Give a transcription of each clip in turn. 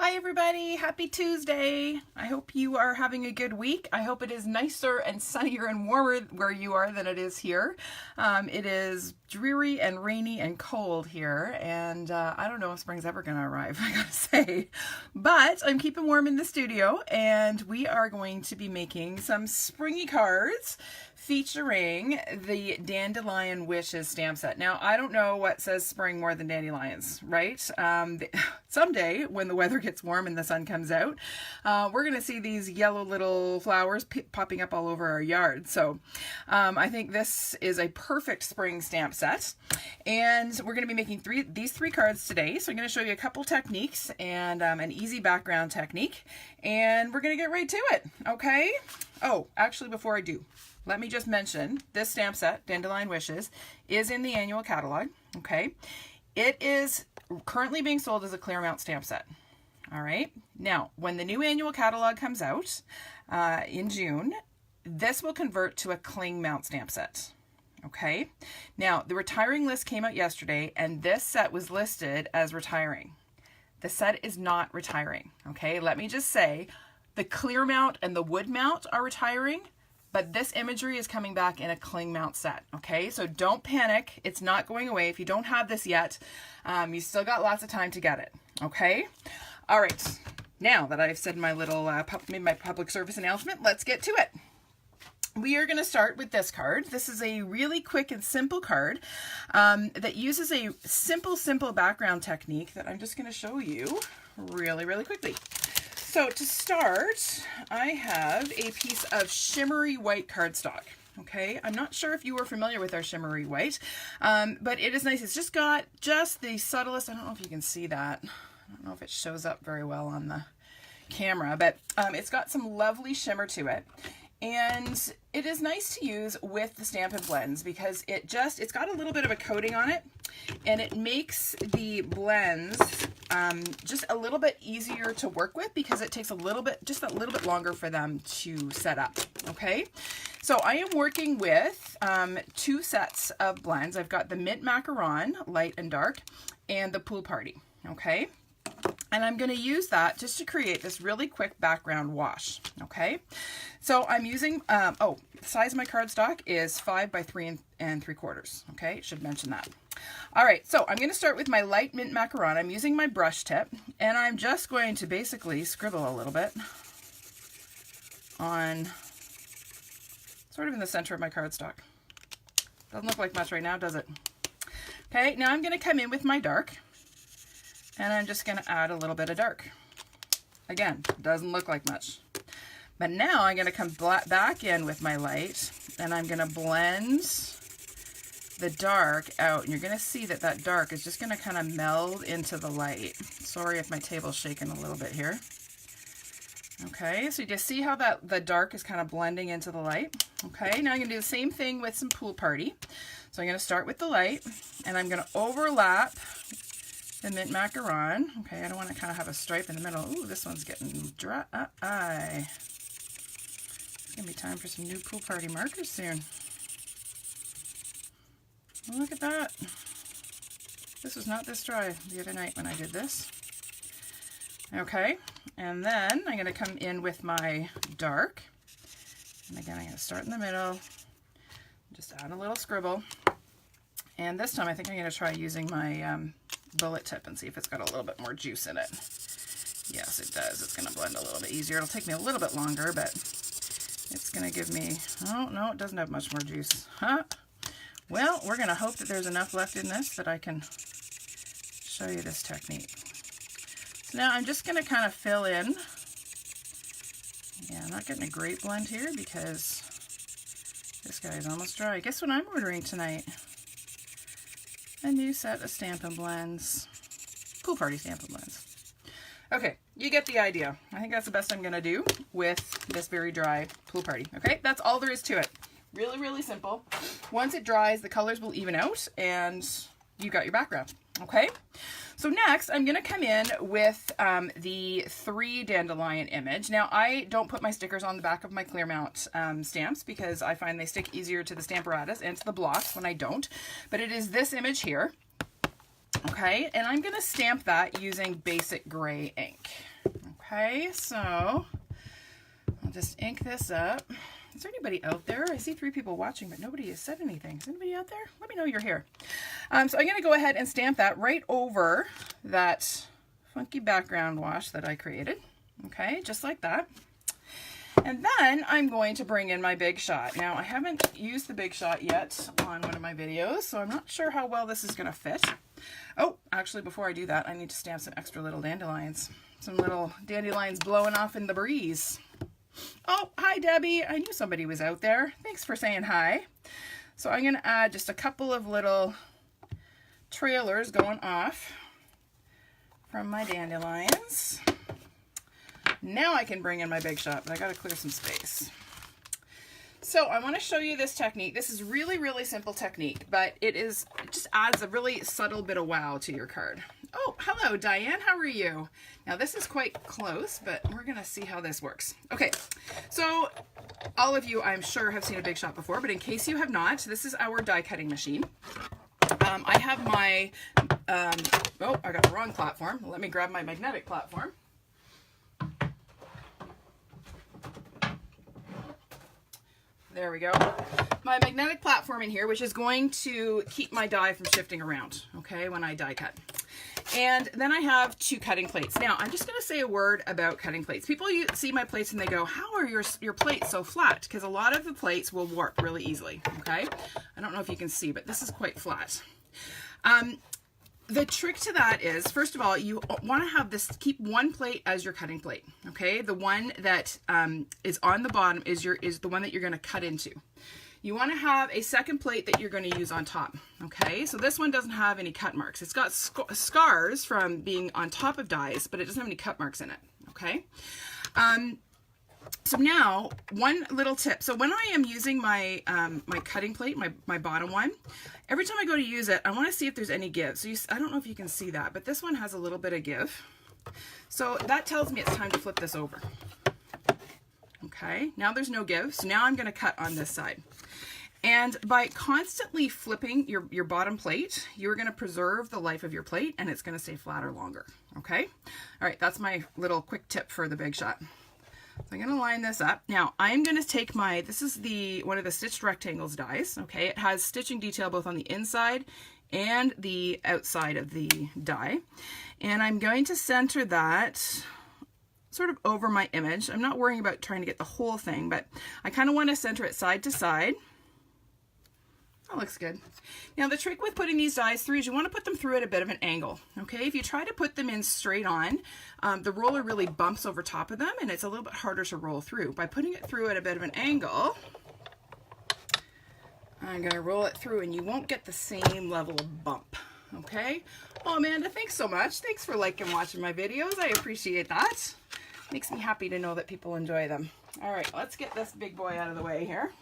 Hi everybody, happy Tuesday. I hope you are having a good week. I hope it is nicer and sunnier and warmer where you are than it is here. It is dreary and rainy and cold here, and I don't know if spring's ever gonna arrive, I gotta say. But I'm keeping warm in the studio, and we are going to be making some springy cards featuring the Dandelion Wishes stamp set. Now, I don't know what says spring more than dandelions, right? Someday, when the weather gets warm and the sun comes out, we're going to see these yellow little flowers popping up all over our yard. So I think this is a perfect spring stamp set. And we're going to be making these three cards today. So I'm going to show you a couple techniques and an easy background technique. And we're going to get right to it, okay? Oh, actually, before I do, let me just mention this stamp set, Dandelion Wishes, is in the annual catalog, okay? It is currently being sold as a clear mount stamp set, all right? Now, when the new annual catalog comes out in June, this will convert to a cling mount stamp set, okay? Now, the retiring list came out yesterday, and this set was listed as retiring. The set is not retiring, okay? Let me just say, the clear mount and the wood mount are retiring, but this imagery is coming back in a cling mount set, okay? So don't panic. It's not going away. If you don't have this yet, you still got lots of time to get it, okay? All right, now that I've said my little, made my public service announcement, let's get to it. We are going to start with this card. This is a really quick and simple card that uses a simple background technique that I'm just going to show you really quickly. So to start, I have a piece of Shimmery White cardstock. Okay, I'm not sure if you were familiar with our Shimmery White, but it is nice. It's just got the subtlest, I don't know if you can see that. I don't know if it shows up very well on the camera, but it's got some lovely shimmer to it. And it is nice to use with the Stampin' blends because it's got a little bit of a coating on it, and it makes the blends just a little bit easier to work with because it takes just a little bit longer for them to set up, okay? So I am working with two sets of blends. I've got the Mint Macaron, light and dark, and the Pool Party, okay? And I'm going to use that just to create this really quick background wash, okay? So I'm using, the size of my cardstock is 5 by 3 3/4, okay? Should mention that. All right, so I'm going to start with my light Mint Macaron. I'm using my brush tip, and I'm just going to basically scribble a little bit on sort of in the center of my cardstock. Doesn't look like much right now, does it? Okay, now I'm going to come in with my dark. And I'm just going to add a little bit of dark. Again, doesn't look like much. But now I'm going to come back in with my light, and I'm going to blend the dark out. And you're going to see that that dark is just going to kind of meld into the light. Sorry if my table's shaking a little bit here. Okay, so you just see how the dark is kind of blending into the light. Okay, now I'm going to do the same thing with some Pool Party. So I'm going to start with the light, and I'm going to overlap the Mint Macaron. Okay, I don't want to kind of have a stripe in the middle. Ooh, this one's getting dry. It's going to be time for some new Pool Party markers soon. Look at that. This was not this dry the other night when I did this. Okay, and then I'm going to come in with my dark. And again, I'm going to start in the middle. Just add a little scribble. And this time I think I'm going to try using my bullet tip and see if it's got a little bit more juice in it. Yes, it does. It's going to blend a little bit easier. It'll take me a little bit longer, but it's going to give me, oh, no, it doesn't have much more juice. Huh? Well, we're going to hope that there's enough left in this that I can show you this technique. So now I'm just going to kind of fill in. Yeah, I'm not getting a great blend here because this guy's almost dry. Guess what I'm ordering tonight? A new set of Stampin' blends. Pool Party Stampin' blends. Okay, you get the idea. I think that's the best I'm going to do with this very dry Pool Party. Okay, that's all there is to it. Really simple. Once it dries, the colors will even out, and you got your background. Okay, so next I'm going to come in with the 3 dandelion image. Now, I don't put my stickers on the back of my clear mount stamps because I find they stick easier to the Stamparatus and to the blocks when I don't. But it is this image here. Okay, and I'm going to stamp that using basic gray ink. Okay, so I'll just ink this up. Is there anybody out there? I see 3 people watching, but nobody has said anything. Is anybody out there? Let me know you're here. So I'm going to go ahead and stamp that right over that funky background wash that I created. Okay, just like that. And then I'm going to bring in my Big Shot. Now, I haven't used the Big Shot yet on one of my videos, so I'm not sure how well this is going to fit. Oh, actually, before I do that, I need to stamp some extra little dandelions. Some little dandelions blowing off in the breeze. Oh, hi, Debbie. I knew somebody was out there. Thanks for saying hi. So I'm going to add just a couple of little trailers going off from my dandelions. Now I can bring in my Big Shot, but I got to clear some space. So I want to show you this technique. This is really, really simple technique, but it just adds a really subtle bit of wow to your card. Oh, hello, Diane. How are you? Now this is quite close, but we're going to see how this works. Okay, so all of you, I'm sure, have seen a Big Shot before, but in case you have not, this is our die cutting machine. I have my, oh, I got the wrong platform. Let me grab my magnetic platform. There we go. My magnetic platform in here, which is going to keep my die from shifting around, okay, when I die cut. And then I have 2 cutting plates. Now, I'm just going to say a word about cutting plates. People see my plates and they go, how are your plates so flat? Because a lot of the plates will warp really easily, okay? I don't know if you can see, but this is quite flat. The trick to that is, first of all, you want to have this, keep one plate as your cutting plate, okay? The one that is on the bottom is the one that you're going to cut into. You want to have a second plate that you're going to use on top, okay? So this one doesn't have any cut marks. It's got scars from being on top of dies, but it doesn't have any cut marks in it, okay? So now, one little tip. So when I am using my my cutting plate, my bottom one, every time I go to use it, I want to see if there's any give. So I don't know if you can see that, but this one has a little bit of give. So that tells me it's time to flip this over. Okay, now there's no give. So now I'm going to cut on this side. And by constantly flipping your bottom plate, you're going to preserve the life of your plate and it's going to stay flatter longer. Okay, all right, that's my little quick tip for the Big Shot. So I'm going to line this up. Now I'm going to take this is one of the stitched rectangles dies. Okay, it has stitching detail both on the inside and the outside of the die. And I'm going to center that sort of over my image. I'm not worrying about trying to get the whole thing, but I kind of want to center it side to side. That looks good. Now the trick with putting these dies through is you want to put them through at a bit of an angle. Okay, if you try to put them in straight on, the roller really bumps over top of them and it's a little bit harder to roll through. By putting it through at a bit of an angle, I'm going to roll it through and you won't get the same level of bump. Okay. Oh, Amanda, thanks so much. Thanks for liking and watching my videos. I appreciate that. Makes me happy to know that people enjoy them. All right, let's get this big boy out of the way here.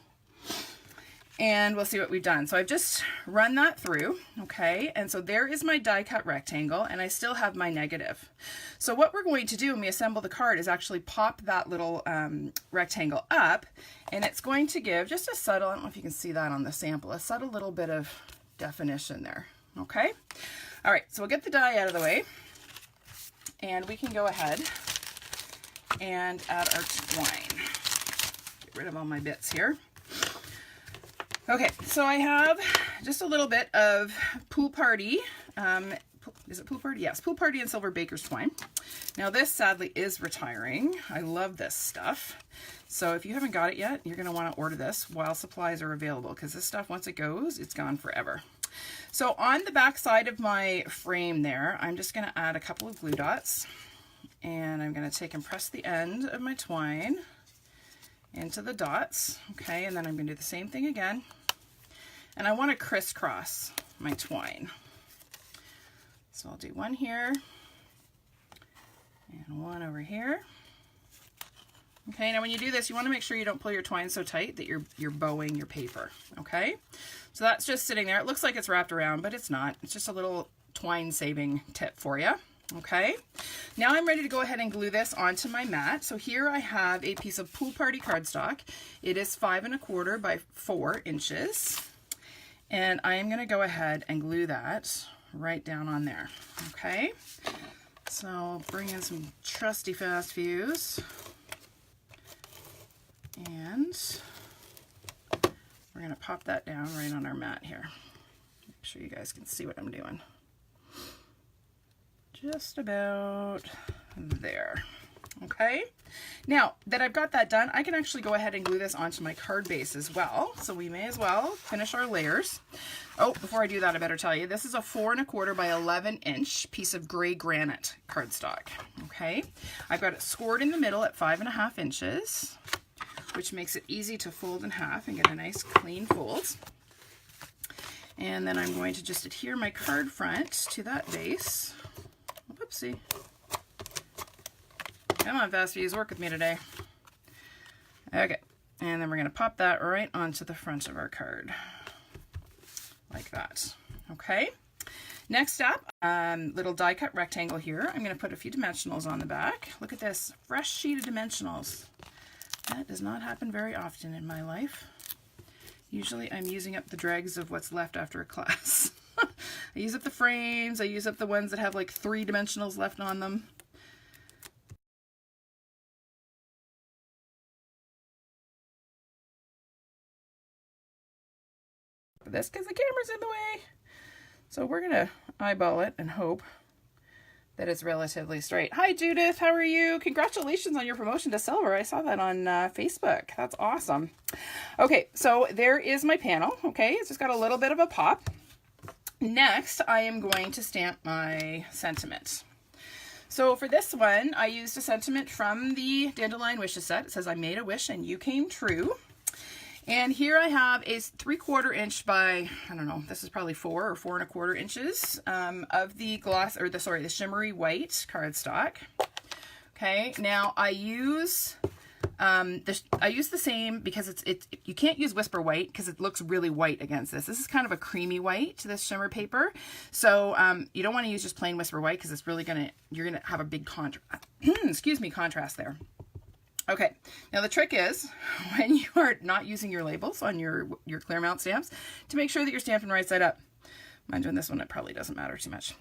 And we'll see what we've done. So I've just run that through, okay? And so there is my die cut rectangle and I still have my negative. So what we're going to do when we assemble the card is actually pop that little rectangle up and it's going to give just a subtle, I don't know if you can see that on the sample, a subtle little bit of definition there, okay? All right, so we'll get the die out of the way and we can go ahead and add our twine. Get rid of all my bits here. Okay, so I have just a little bit of Pool Party. Is it Pool Party? Yes, Pool Party and Silver Baker's twine. Now this sadly is retiring. I love this stuff. So if you haven't got it yet, you're going to want to order this while supplies are available because this stuff, once it goes, it's gone forever. So on the back side of my frame there, I'm just going to add a couple of glue dots. And I'm going to take and press the end of my twine into the dots. Okay, and then I'm going to do the same thing again. And I want to crisscross my twine. So I'll do one here and one over here. Okay, now when you do this, you want to make sure you don't pull your twine so tight that you're bowing your paper. Okay, so that's just sitting there. It looks like it's wrapped around, but it's not. It's just a little twine saving tip for you. Okay, now I'm ready to go ahead and glue this onto my mat. So here I have a piece of Pool Party cardstock. It is 5 1/4 by 4 inches. And I am going to go ahead and glue that right down on there. Okay, So I'll bring in some trusty fast fuse, and we're going to pop that down right on our mat here. Make sure you guys can see what I'm doing. Just about there. Okay, now that I've got that done, I can actually go ahead and glue this onto my card base as well. So we may as well finish our layers. Oh, before I do that, I better tell you, this is a 4 1/4 by 11 inch piece of gray granite cardstock. Okay, I've got it scored in the middle at 5 1/2 inches, which makes it easy to fold in half and get a nice clean fold. And then I'm going to just adhere my card front to that base. Whoopsie. Come on, fast fuse, work with me today. Okay, and then we're going to pop that right onto the front of our card, like that. Okay, next up, little die cut rectangle here. I'm going to put a few dimensionals on the back. Look at this, fresh sheet of dimensionals. That does not happen very often in my life. Usually I'm using up the dregs of what's left after a class. I use up the frames, I use up the ones that have like 3 dimensionals left on them. This because the camera's in the way. So we're gonna eyeball it and hope that it's relatively straight. Hi Judith, how are you? Congratulations on your promotion to silver. I saw that on Facebook. That's awesome. Okay, so there is my panel. Okay, it's just got a little bit of a pop. Next, I am going to stamp my sentiment. So for this one, I used a sentiment from the Dandelion Wishes set. It says, I made a wish and you came true. And here I have a 3/4 inch by, I don't know, this is probably 4 or 4 1/4 inches of the gloss, or the Shimmery White cardstock. Okay, now I use the same because you can't use Whisper White because it looks really white against this. This is kind of a creamy white to this shimmer paper. So you don't want to use just plain Whisper White because it's really you're gonna have a big contrast there. Okay, now the trick is when you are not using your labels on your clear mount stamps to make sure that you're stamping right side up. Mind you, on this one it probably doesn't matter too much.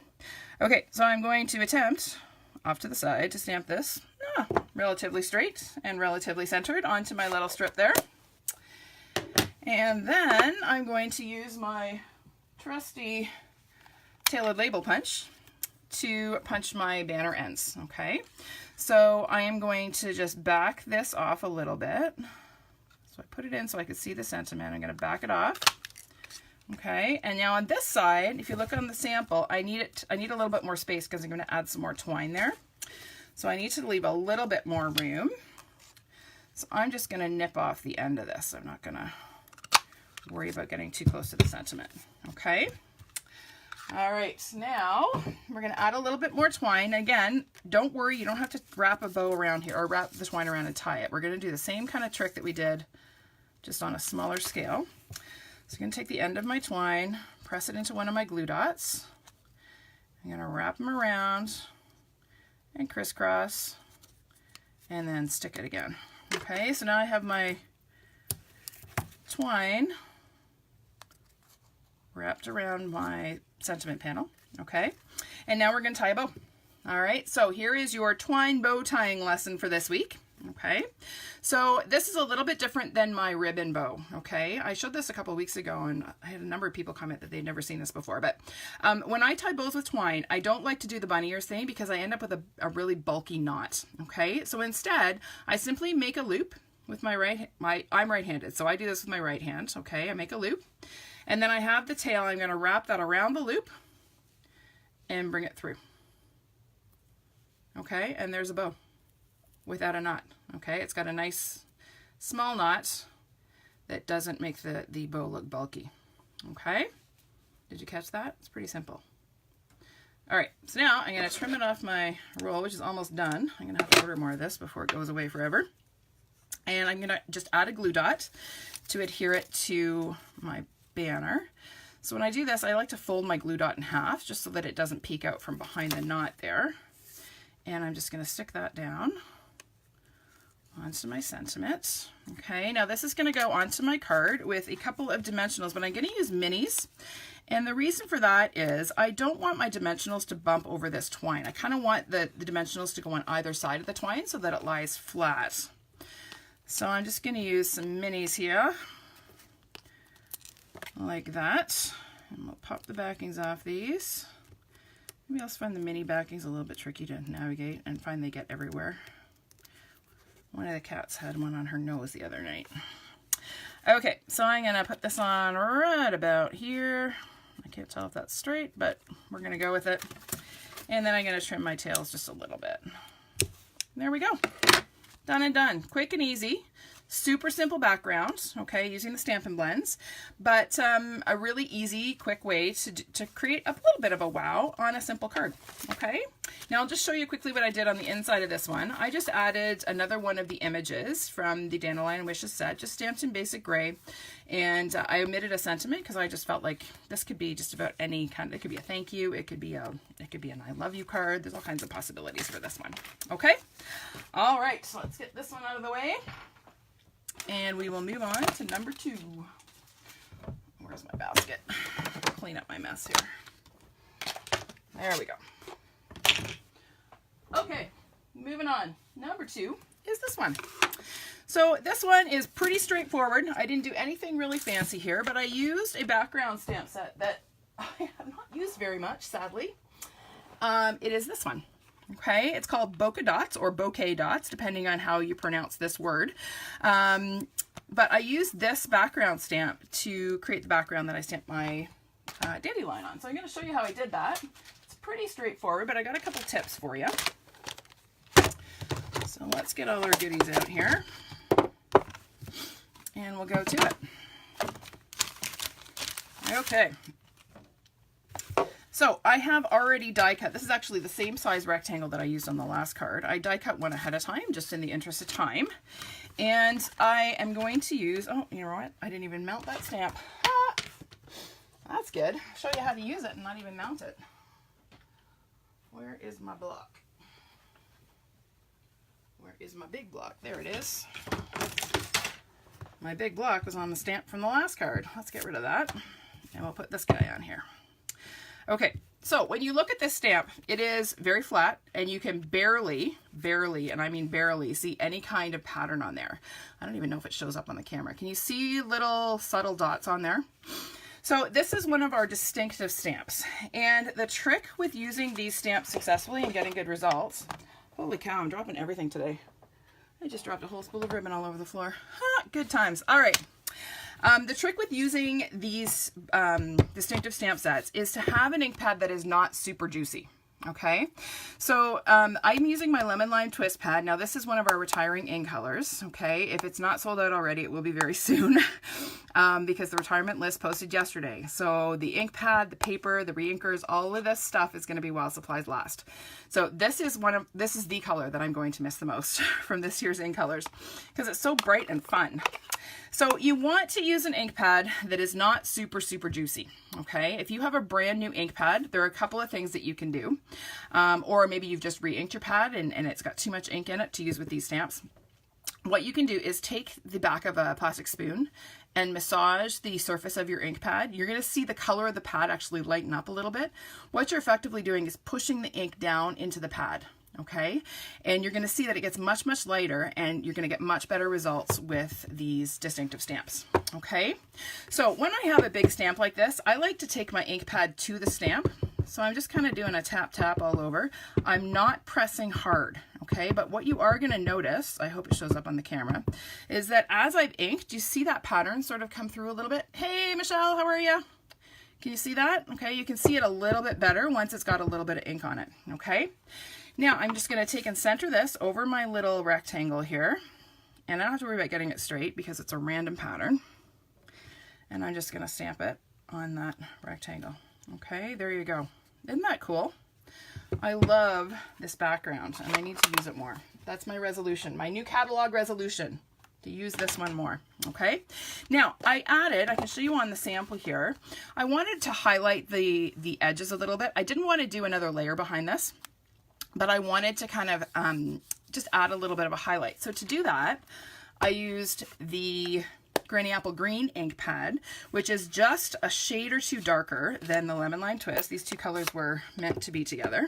Okay, so I'm going to attempt off to the side to stamp this relatively straight and relatively centered onto my little strip there. And then I'm going to use my trusty tailored label punch to punch my banner ends. Okay, so I am going to just back this off a little bit. So I put it in so I could see the sentiment. I'm going to back it off. Okay, and now on this side, if you look on the sample, I need a little bit more space because I'm going to add some more twine there. So I need to leave a little bit more room. So I'm just going to nip off the end of this. I'm not going to worry about getting too close to the sentiment. Okay. All right, now we're going to add a little bit more twine. Again, don't worry, you don't have to wrap a bow around here or wrap the twine around and tie it. We're going to do the same kind of trick that we did just on a smaller scale. So I'm going to take the end of my twine, press it into one of my glue dots. I'm going to wrap them around and crisscross and then stick it again. Okay, so now I have my twine wrapped around my sentiment panel. Okay, and now we're going to tie a bow. All right, so here is your twine bow tying lesson for this week. Okay, so this is a little bit different than my ribbon bow. Okay, I showed this a couple of weeks ago and I had a number of people comment that they'd never seen this before, but when I tie bows with twine, I don't like to do the bunny ears thing because I end up with a really bulky knot. Okay, so instead I simply make a loop with I'm right-handed, so I do this with my right hand. Okay, I make a loop and then I have the tail. I'm going to wrap that around the loop and bring it through. Okay, and there's a bow without a knot. Okay, it's got a nice small knot that doesn't make the bow look bulky. Okay, did you catch that? It's pretty simple. All right, so now I'm going to trim it off my roll, which is almost done. I'm going to have to order more of this before it goes away forever. And I'm going to just add a glue dot to adhere it to my banner. So when I do this, I like to fold my glue dot in half just so that it doesn't peek out from behind the knot there. And I'm just going to stick that down onto my sentiment. Okay, now this is going to go onto my card with a couple of dimensionals, but I'm going to use minis. And the reason for that is I don't want my dimensionals to bump over this twine. I kind of want the dimensionals to go on either side of the twine so that it lies flat. So I'm just going to use some minis here, like that. And we'll pop the backings off these. Maybe I'll find the mini backings a little bit tricky to navigate and find they get everywhere. One of the cats had one on her nose the other night. Okay, so I'm going to put this on right about here. I can't tell if that's straight, but we're going to go with it. And then I'm going to trim my tails just a little bit. There we go. Done and done. Quick and easy. Super simple background, okay, using the Stampin' blends, but a really easy, quick way to create a little bit of a wow on a simple card, okay? Now I'll just show you quickly what I did on the inside of this one. I just added another one of the images from the Dandelion Wishes set, just stamped in basic gray, and I omitted a sentiment because I just felt like this could be just about any kind. It could be a thank you, it could be an I love you card. There's all kinds of possibilities for this one, okay? All right, so let's get this one out of the way. And we will move on to number 2. Where's my basket? Clean up my mess here. There we go. Okay, moving on. Number 2 is this one. So this one is pretty straightforward. I didn't do anything really fancy here, but I used a background stamp set that I have not used very much, sadly. It is this one. Okay, it's called Bokeh Dots or Bokeh Dots, depending on how you pronounce this word. But I used this background stamp to create the background that I stamped my dandelion on. So I'm going to show you how I did that. It's pretty straightforward, but I got a couple tips for you. So let's get all our goodies out here. And we'll go to it. Okay. So I have already die cut. This is actually the same size rectangle that I used on the last card. I die cut one ahead of time, just in the interest of time. And I am going to use, oh, you know what? I didn't even mount that stamp. Ah, that's good. I'll show you how to use it and not even mount it. Where is my block? Where is my big block? There it is. My big block was on the stamp from the last card. Let's get rid of that. And we'll put this guy on here. Okay, so when you look at this stamp, it is very flat and you can barely, and I mean barely, see any kind of pattern on there. I don't even know if it shows up on the camera. Can you see little subtle dots on there? So this is one of our distinctive stamps. And the trick with using these stamps successfully and getting good results, holy cow, I'm dropping everything today. I just dropped a whole spool of ribbon all over the floor. Good times. All right. The trick with using these distinctive stamp sets is to have an ink pad that is not super juicy. Okay, so I'm using my Lemon Lime Twist pad. Now this is one of our retiring ink colors. Okay, if it's not sold out already, it will be very soon because the retirement list posted yesterday. So the ink pad, the paper, the reinkers, all of this stuff is going to be while supplies last. So this is the color that I'm going to miss the most from this year's ink colors because it's so bright and fun. So you want to use an ink pad that is not super juicy, okay? If you have a brand new ink pad, there are a couple of things that you can do. Or maybe you've just re-inked your pad and it's got too much ink in it to use with these stamps. What you can do is take the back of a plastic spoon and massage the surface of your ink pad. You're going to see the color of the pad actually lighten up a little bit. What you're effectively doing is pushing the ink down into the pad. Okay, and you're going to see that it gets much lighter and you're going to get much better results with these distinctive stamps. Okay, so when I have a big stamp like this, I like to take my ink pad to the stamp. So I'm just kind of doing a tap all over. I'm not pressing hard, okay, but what you are going to notice, I hope it shows up on the camera, is that as I've inked, you see that pattern sort of come through a little bit. Hey Michelle, how are you? Can you see that? Okay, you can see it a little bit better once it's got a little bit of ink on it. Okay, now I'm just going to take and center this over my little rectangle here, and I don't have to worry about getting it straight because it's a random pattern, and I'm just going to stamp it on that rectangle. Okay, there you go. Isn't that cool? I love this background and I need to use it more. That's my resolution, my new catalog resolution, to use this one more. Okay, now I can show you on the sample here, I wanted to highlight the edges a little bit. I didn't want to do another layer behind this, but I wanted to kind of just add a little bit of a highlight. So to do that, I used the Granny Apple Green ink pad, which is just a shade or two darker than the Lemon Lime Twist. These two colors were meant to be together.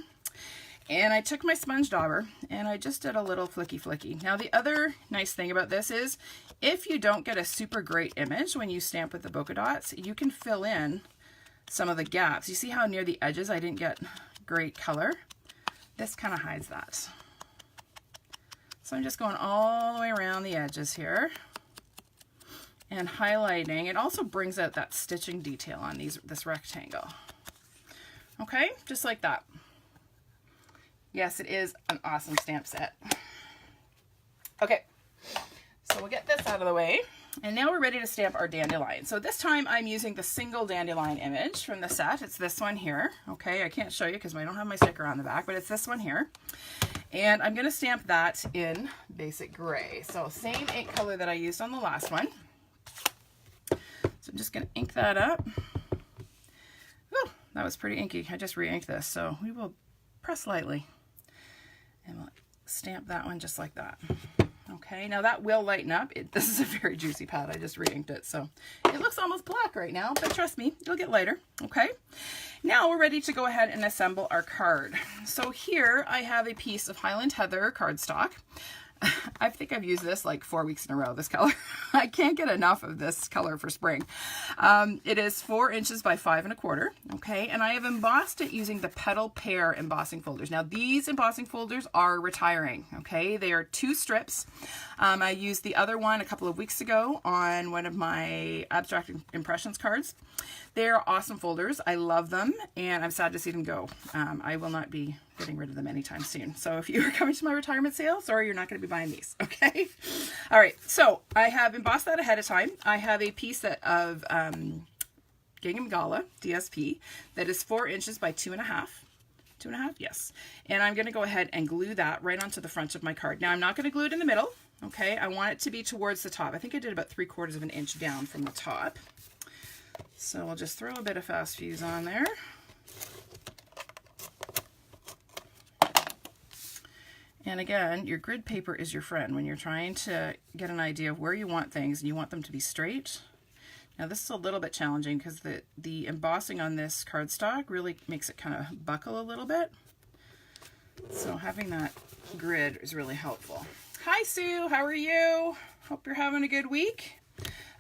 And I took my sponge dauber and I just did a little flicky. Now the other nice thing about this is if you don't get a super great image when you stamp with the Bokeh Dots, you can fill in some of the gaps. You see how near the edges I didn't get great color? This kind of hides that. So I'm just going all the way around the edges here and highlighting. It also brings out that stitching detail on this rectangle. Okay, just like that. Yes, it is an awesome stamp set. Okay, so we'll get this out of the way. And now we're ready to stamp our dandelion. So this time I'm using the single dandelion image from the set. It's this one here. Okay, I can't show you because I don't have my sticker on the back, but it's this one here. And I'm going to stamp that in basic gray. So same ink color that I used on the last one. So I'm just going to ink that up. Whew, that was pretty inky. I just re-inked this. So we will press lightly. And we'll stamp that one just like that. Okay, now that will lighten up. This is a very juicy pad. I just re-inked it, so it looks almost black right now, but trust me, it'll get lighter. Okay, now we're ready to go ahead and assemble our card. So here I have a piece of Highland Heather cardstock. I think I've used this like 4 weeks in a row, this color. I can't get enough of this color for spring. It is 4 inches by 5 1/4. Okay, and I have embossed it using the Petal Pear embossing folders. Now these embossing folders are retiring. Okay, they are 2 strips. I used the other one a couple of weeks ago on one of my abstract impressions cards. They're awesome folders. I love them, and I'm sad to see them go. I will not be getting rid of them anytime soon. So if you are coming to my retirement sale, sorry, you're not going to be buying these. Okay. All right. So I have embossed that ahead of time. I have a piece of Gingham Gala DSP that is 4 inches by 2.5. 2.5, yes. And I'm going to go ahead and glue that right onto the front of my card. Now I'm not going to glue it in the middle. Okay. I want it to be towards the top. I think I did about 3/4 of an inch down from the top. So we'll just throw a bit of fast fuse on there. And again, your grid paper is your friend when you're trying to get an idea of where you want things and you want them to be straight. Now this is a little bit challenging because the embossing on this cardstock really makes it kind of buckle a little bit. So having that grid is really helpful. Hi Sue, how are you? Hope you're having a good week.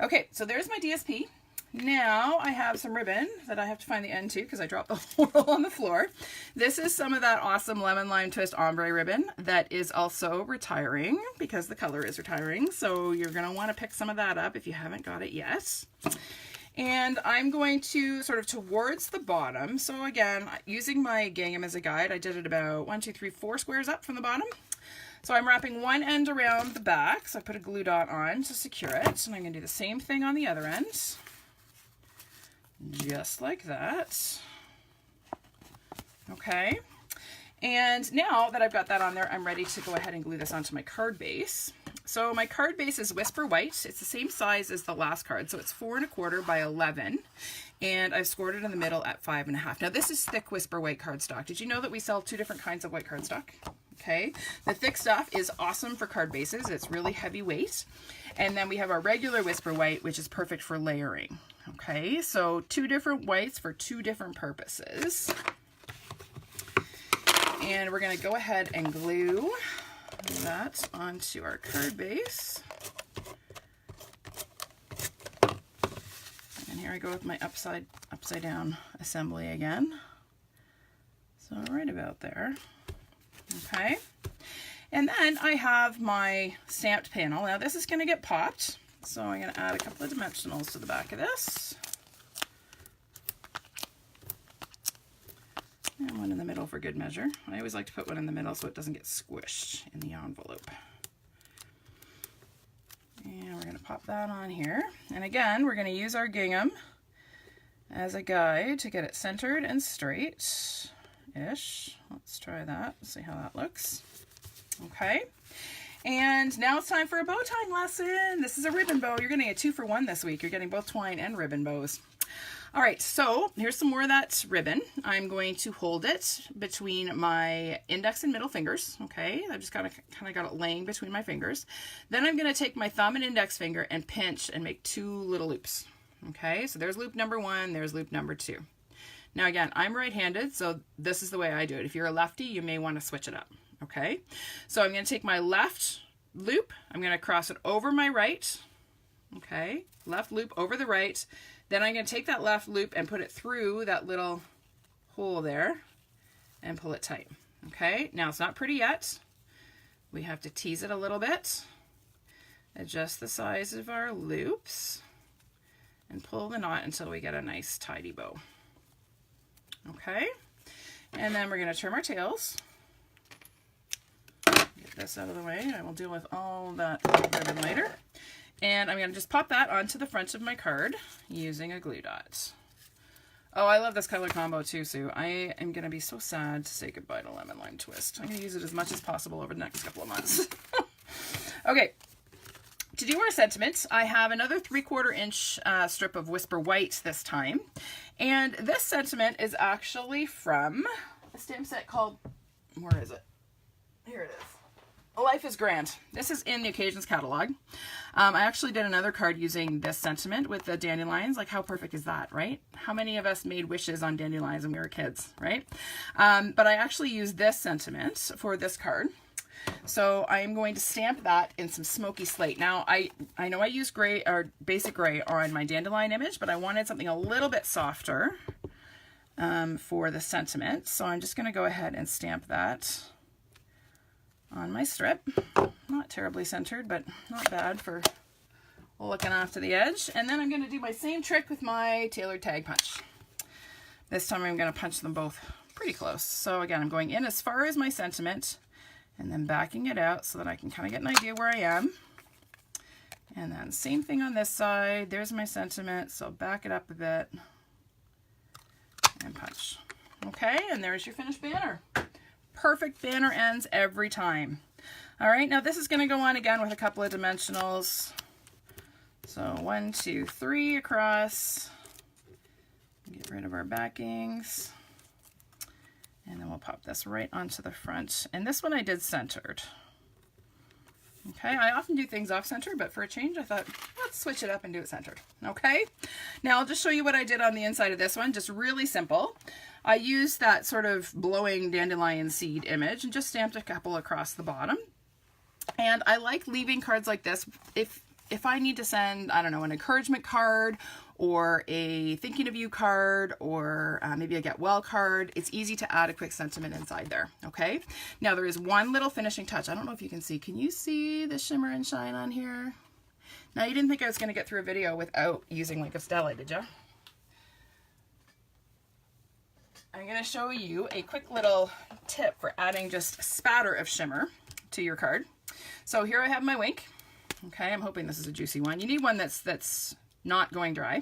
Okay, so there's my DSP. Now I have some ribbon that I have to find the end to because I dropped the whole roll on the floor. This is some of that awesome Lemon Lime Twist ombre ribbon that is also retiring because the color is retiring. So you're going to want to pick some of that up if you haven't got it yet. And I'm going to sort of towards the bottom. So again, using my Gingham as a guide, I did it about 1, 2, 3, 4 squares up from the bottom. So I'm wrapping one end around the back. So I put a glue dot on to secure it. And I'm going to do the same thing on the other end. Just like that. Okay. And now that I've got that on there, I'm ready to go ahead and glue this onto my card base. So my card base is Whisper White. It's the same size as the last card. So it's 4 1/4 by 11. And I've scored it in the middle at 5 1/2. Now this is thick Whisper White cardstock. Did you know that we sell 2 different kinds of white cardstock? Okay. The thick stuff is awesome for card bases. It's really heavyweight. And then we have our regular Whisper White, which is perfect for layering. Okay, so 2 different whites for 2 different purposes. And we're going to go ahead and glue that onto our card base. And here I go with my upside down assembly again. So right about there. Okay. And then I have my stamped panel. Now this is going to get popped. So I'm going to add a couple of dimensionals to the back of this. And one in the middle for good measure. I always like to put one in the middle so it doesn't get squished in the envelope. And we're going to pop that on here. And again, we're going to use our gingham as a guide to get it centered and straight-ish. Let's try that, see how that looks. Okay. And now it's time for a bow tying lesson. This is a ribbon bow. You're getting a 2 for 1 this week. You're getting both twine and ribbon bows. All right, so here's some more of that ribbon. I'm going to hold it between my index and middle fingers, okay? I just kind of got it laying between my fingers. Then I'm going to take my thumb and index finger and pinch and make 2 little loops, okay? So there's loop number 1, there's loop number 2. Now again, I'm right-handed, so this is the way I do it. If you're a lefty, you may want to switch it up, okay? So I'm going to take my left loop, I'm going to cross it over my right, okay? Left loop over the right. Then I'm going to take that left loop and put it through that little hole there and pull it tight. Okay, now it's not pretty yet. We have to tease it a little bit. Adjust the size of our loops and pull the knot until we get a nice tidy bow. Okay, and then we're going to trim our tails. Get this out of the way. I will deal with all that ribbon later. And I'm going to just pop that onto the front of my card using a glue dot. Oh, I love this color combo too, Sue. I am going to be so sad to say goodbye to Lemon Lime Twist. I'm going to use it as much as possible over the next couple of months. Okay, to do our sentiment, I have another 3/4 inch strip of Whisper White this time. And this sentiment is actually from a stamp set called, where is it? Here it is. Life is Grand. This is in the Occasions catalog. I actually did another card using this sentiment with the dandelions. Like, how perfect is that, right? How many of us made wishes on dandelions when we were kids, right? But I actually used this sentiment for this card. So I am going to stamp that in some smoky slate. Now, I know I used gray or basic gray on my dandelion image, but I wanted something a little bit softer for the sentiment. So I'm just going to go ahead and stamp that on my strip. Not terribly centered, but not bad for looking off to the edge. And then I'm going to do my same trick with my tailored tag punch. This time I'm going to punch them both pretty close. So again, I'm going in as far as my sentiment and then backing it out so that I can kind of get an idea where I am. And then same thing on this side. There's my sentiment, so back it up a bit and punch. Okay, and there's your finished banner. Perfect banner ends every time. All right, now this is going to go on again with a couple of dimensionals. So 1, 2, 3 across. Get rid of our backings. And then we'll pop this right onto the front. And this one I did centered. Okay, I often do things off center, but for a change I thought, let's switch it up and do it centered. Okay, now I'll just show you what I did on the inside of this one, just really simple. I used that sort of blowing dandelion seed image and just stamped a couple across the bottom. And I like leaving cards like this if I need to send, I don't know, an encouragement card or a thinking of you card or maybe a get well card. It's easy to add a quick sentiment inside there, okay? Now there is one little finishing touch. I don't know if you can see. Can you see the shimmer and shine on here? Now you didn't think I was going to get through a video without using Link of Stella, did you? I'm going to show you a quick little tip for adding just a spatter of shimmer to your card. So here I have my wink. Okay, I'm hoping this is a juicy one. You need one that's not going dry.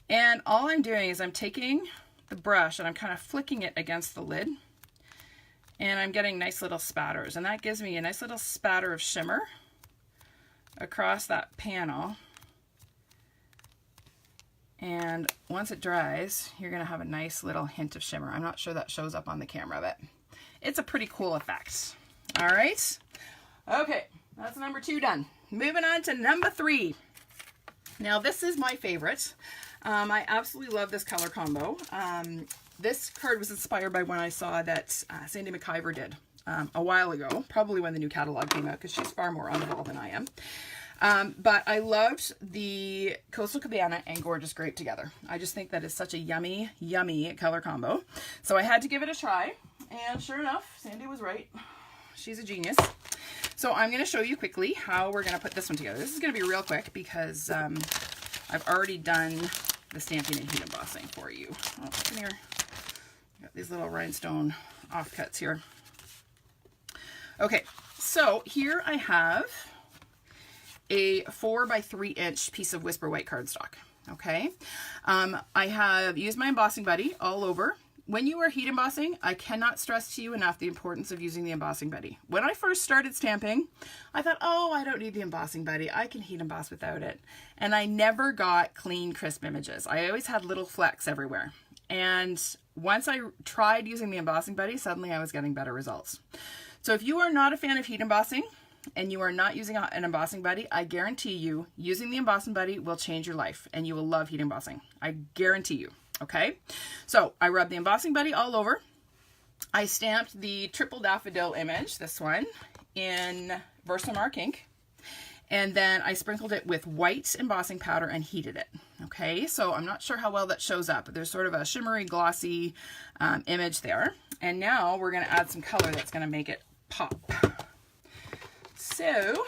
And all I'm doing is I'm taking the brush and I'm kind of flicking it against the lid. And I'm getting nice little spatters. And that gives me a nice little spatter of shimmer across that panel. And once it dries, you're going to have a nice little hint of shimmer. I'm not sure that shows up on the camera, but it's a pretty cool effect. All right. Okay, that's number 2 done. Moving on to number 3. Now this is my favorite. I absolutely love this color combo. This card was inspired by one I saw that Sandy McIver did a while ago, probably when the new catalog came out, because she's far more on the ball than I am. But I loved the Coastal Cabana and Gorgeous Grape together. I just think that is such a yummy, yummy color combo. So I had to give it a try, and sure enough, Sandy was right. She's a genius. So I'm going to show you quickly how we're going to put this one together. This is going to be real quick because I've already done the stamping and heat embossing for you. Oh, come here. Got these little rhinestone offcuts here. Okay, so here I have a 4 by 3 inch piece of Whisper White cardstock. Okay, I have used my embossing buddy all over when you are heat embossing, I cannot stress to you enough the importance of using the embossing buddy. When I first started stamping, I thought, oh, I don't need the embossing buddy. I can heat emboss without it. And I never got clean, crisp images. I always had little flecks everywhere. And once I tried using the embossing buddy, suddenly I was getting better results. So if you are not a fan of heat embossing and you are not using an embossing buddy, I guarantee you using the embossing buddy will change your life and you will love heat embossing. I guarantee you. Okay, so I rubbed the embossing buddy all over. I stamped the triple daffodil image, this one, in Versamark ink. And then I sprinkled it with white embossing powder and heated it. Okay, so I'm not sure how well that shows up, but there's sort of a shimmery, glossy image there. And now we're going to add some color that's going to make it pop. So,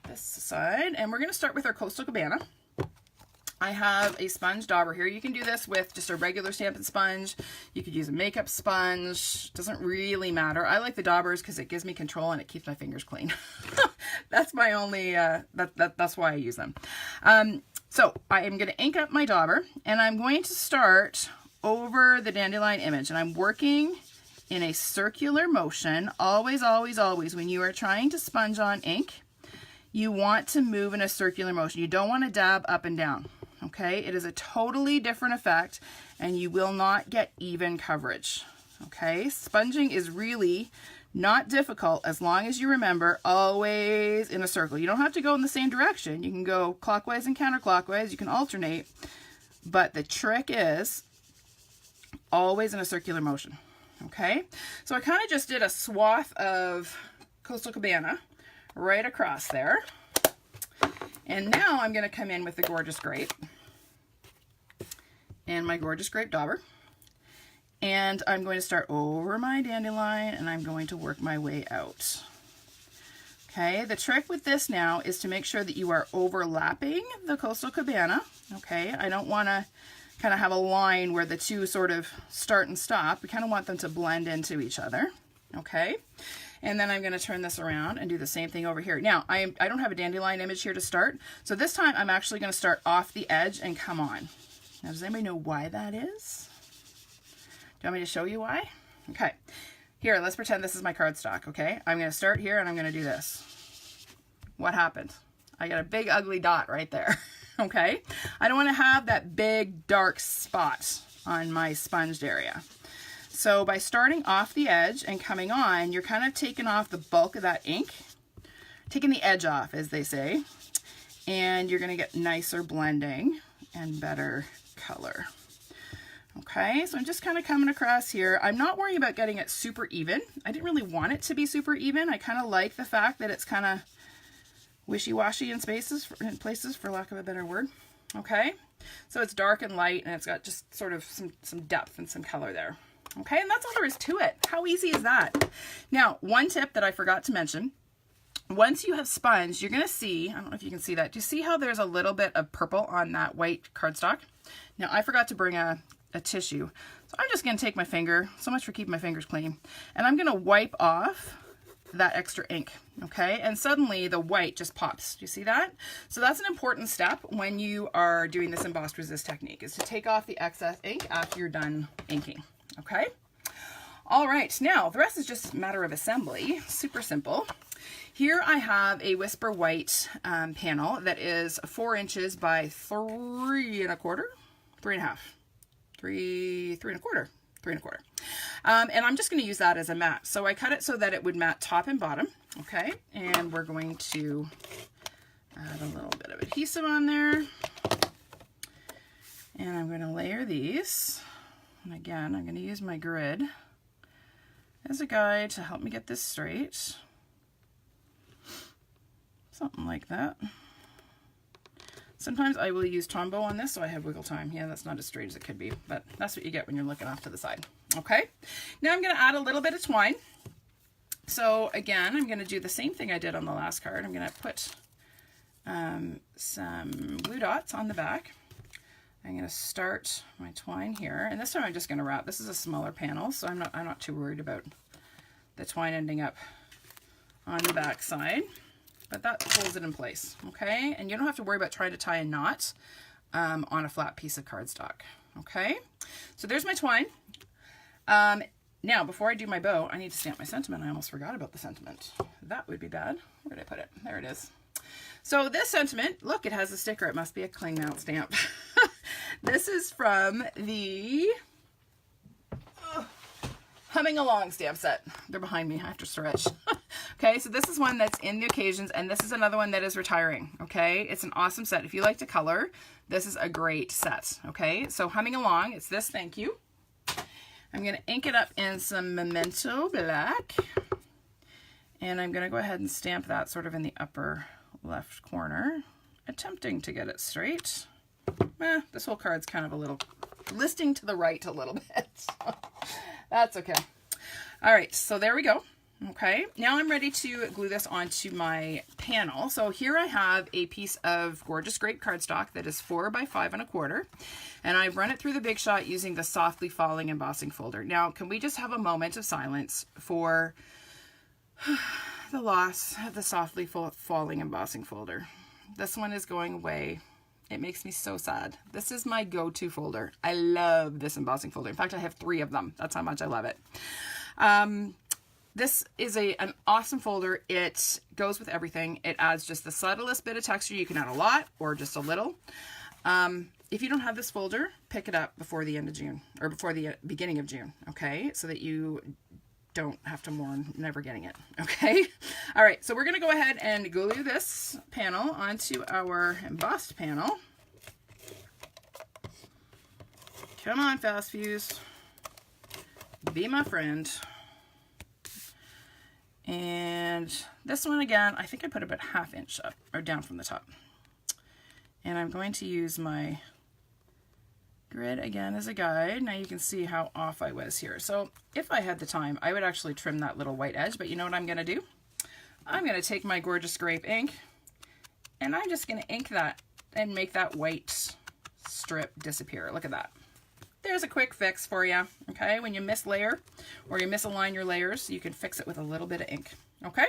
this aside, and we're going to start with our Coastal Cabana. I have a sponge dauber here. You can do this with just a regular Stampin' sponge. You could use a makeup sponge. Doesn't really matter. I like the daubers because it gives me control and it keeps my fingers clean. That's my only, that's why I use them. So I am going to ink up my dauber and I'm going to start over the dandelion image, and I'm working in a circular motion. Always, always, always, when you are trying to sponge on ink, you want to move in a circular motion. You don't want to dab up and down. Okay, it is a totally different effect and you will not get even coverage. Okay, sponging is really not difficult as long as you remember always in a circle. You don't have to go in the same direction. You can go clockwise and counterclockwise. You can alternate, but the trick is always in a circular motion. Okay, so I kind of just did a swath of Coastal Cabana right across there. And now I'm going to come in with the gorgeous grape and my gorgeous grape dauber. And I'm going to start over my dandelion and I'm going to work my way out. Okay, the trick with this now is to make sure that you are overlapping the Coastal Cabana. Okay, I don't want to kind of have a line where the two sort of start and stop. We kind of want them to blend into each other. Okay. And then I'm going to turn this around and do the same thing over here. Now, I don't have a dandelion image here to start. So this time I'm actually going to start off the edge and come on. Now, does anybody know why that is? Do you want me to show you why? Okay. Here, let's pretend this is my cardstock, okay? I'm going to start here and I'm going to do this. What happened? I got a big ugly dot right there, okay? I don't want to have that big dark spot on my sponged area. So by starting off the edge and coming on, you're kind of taking off the bulk of that ink, taking the edge off, as they say, and you're going to get nicer blending and better color. Okay, so I'm just kind of coming across here. I'm not worrying about getting it super even. I didn't really want it to be super even. I kind of like the fact that it's kind of wishy-washy in places, for lack of a better word. Okay, so it's dark and light, and it's got just sort of some depth and some color there. Okay, and that's all there is to it. How easy is that? Now, one tip that I forgot to mention, once you have sponged, you're going to see, I don't know if you can see that. Do you see how there's a little bit of purple on that white cardstock? Now, I forgot to bring a tissue. So I'm just going to take my finger, so much for keeping my fingers clean, and I'm going to wipe off that extra ink, okay? And suddenly the white just pops. Do you see that? So that's an important step when you are doing this embossed resist technique, is to take off the excess ink after you're done inking. Okay. All right. Now the rest is just a matter of assembly. Super simple. Here I have a Whisper White panel that is 4 inches by 3 1/4, 3 1/2, 3 1/4, 3 1/4. And I'm just going to use that as a mat. So I cut it so that it would mat top and bottom. Okay. And we're going to add a little bit of adhesive on there. And I'm going to layer these. And again, I'm going to use my grid as a guide to help me get this straight. Something like that. Sometimes I will use Tombow on this so I have wiggle time. Yeah, that's not as straight as it could be, but that's what you get when you're looking off to the side. Okay, now I'm going to add a little bit of twine. So again, I'm going to do the same thing I did on the last card. I'm going to put some glue dots on the back. I'm going to start my twine here, and this time I'm just going to wrap. This is a smaller panel, so I'm not too worried about the twine ending up on the back side, but that holds it in place, okay? And you don't have to worry about trying to tie a knot on a flat piece of cardstock, okay? So there's my twine. Now, before I do my bow, I need to stamp my sentiment. I almost forgot about the sentiment. That would be bad. Where did I put it? There it is. So this sentiment, look, it has a sticker. It must be a cling mount stamp. This is from the Humming Along stamp set. They're behind me. I have to stretch. Okay, so this is one that's in the occasions, and this is another one that is retiring. Okay, it's an awesome set. If you like to color, this is a great set. Okay, so Humming Along, it's this, thank you. I'm going to ink it up in some Memento Black, and I'm going to go ahead and stamp that sort of in the upper left corner, attempting to get it straight. This whole card's kind of a little listing to the right a little bit. That's okay. All right, so there we go. Okay, now I'm ready to glue this onto my panel. So here I have a piece of gorgeous grape cardstock that is 4 by 5 1/4, and I've run it through the Big Shot using the Softly Falling embossing folder. Now, can we just have a moment of silence for the loss of the Softly Falling embossing folder? This one is going away. It makes me so sad. This is my go-to folder. I love this embossing folder. In fact, I have 3 of them. That's how much I love it. This is an awesome folder. It goes with everything. It adds just the subtlest bit of texture. You can add a lot or just a little. If you don't have this folder, pick it up before the end of June or before the beginning of June, okay? So that you don't have to mourn never getting it, okay? All right, so we're gonna go ahead and glue this panel onto our embossed panel. Come on, Fast Fuse. Be my friend. And this one again, I think I put about 1/2 inch up or down from the top. And I'm going to use my grid again as a guide. Now you can see how off I was here. So if I had the time, I would actually trim that little white edge, but you know what I'm gonna do? I'm gonna take my gorgeous grape ink and I'm just gonna ink that and make that white strip disappear. Look at that. There's a quick fix for you, okay? When you mislayer or you misalign your layers, you can fix it with a little bit of ink, okay?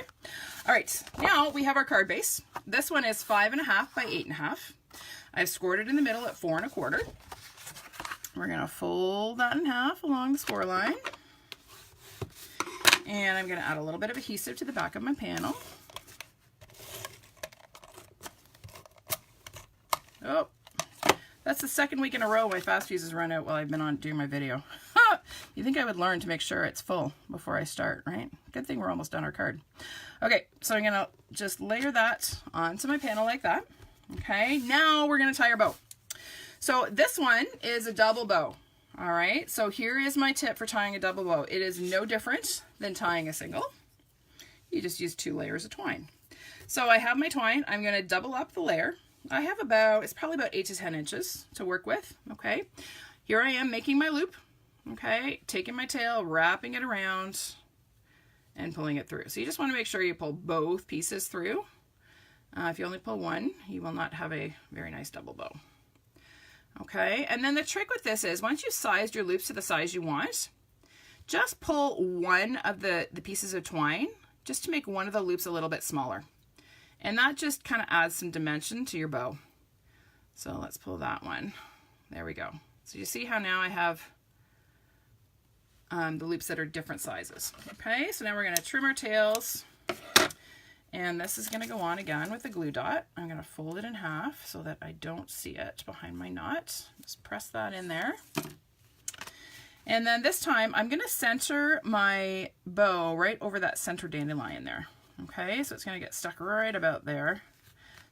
All right, now we have our card base. This one is 5 1/2 by 8 1/2. I've scored it in the middle at 4 1/4. We're gonna fold that in half along the score line. And I'm gonna add a little bit of adhesive to the back of my panel. Oh. That's the second week in a row my Fast Fuse has run out while I've been on doing my video. You think I would learn to make sure it's full before I start, right? Good thing we're almost done our card. Okay, so I'm gonna just layer that onto my panel like that. Okay, now we're gonna tie our bow. So this one is a double bow. All right, so here is my tip for tying a double bow. It is no different than tying a single. You just use 2 layers of twine. So I have my twine. I'm gonna double up the layer. I have it's probably about 8 to 10 inches to work with, okay? Here I am making my loop, okay? Taking my tail, wrapping it around, and pulling it through. So you just want to make sure you pull both pieces through. If you only pull one, you will not have a very nice double bow. Okay, and then the trick with this is once you've sized your loops to the size you want, just pull one of the pieces of twine just to make one of the loops a little bit smaller. And that just kind of adds some dimension to your bow. So let's pull that one. There we go. So you see how now I have the loops that are different sizes. Okay, so now we're going to trim our tails. And this is going to go on again with a glue dot. I'm going to fold it in half so that I don't see it behind my knot. Just press that in there. And then this time I'm going to center my bow right over that center dandelion there. Okay, so it's going to get stuck right about there,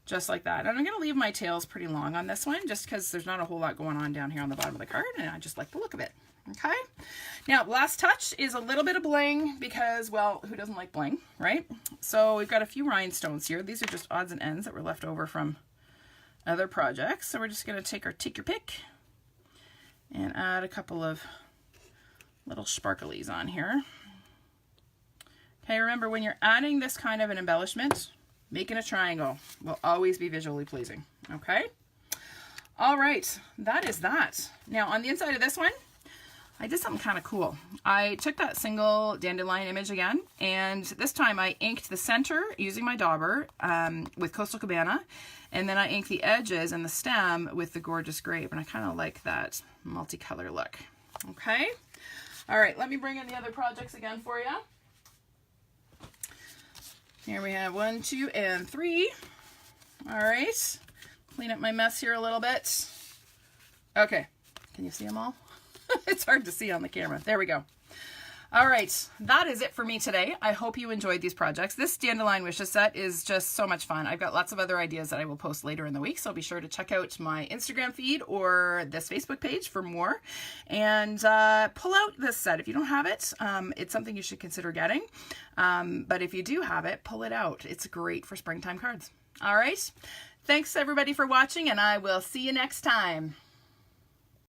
just like that. And I'm going to leave my tails pretty long on this one, just because there's not a whole lot going on down here on the bottom of the card, and I just like the look of it. Okay, now last touch is a little bit of bling, because, well, who doesn't like bling, right? So we've got a few rhinestones here. These are just odds and ends that were left over from other projects. So we're just going to take your pick and add a couple of little sparklies on here. Okay, remember when you're adding this kind of an embellishment, making a triangle will always be visually pleasing, okay? All right, that is that. Now on the inside of this one, I did something kind of cool. I took that single dandelion image again, and this time I inked the center using my dauber with Coastal Cabana, and then I inked the edges and the stem with the gorgeous grape, and I kind of like that multicolor look, okay? All right, let me bring in the other projects again for you. Here we have 1, 2, and 3. All right, clean up my mess here a little bit. Okay, can you see them all? It's hard to see on the camera. There we go. All right, that is it for me today. I hope you enjoyed these projects. This Dandelion Wishes set is just so much fun. I've got lots of other ideas that I will post later in the week, so be sure to check out my Instagram feed or this Facebook page for more. And pull out this set. If you don't have it, it's something you should consider getting. But if you do have it, pull it out. It's great for springtime cards. All right, thanks everybody for watching, and I will see you next time.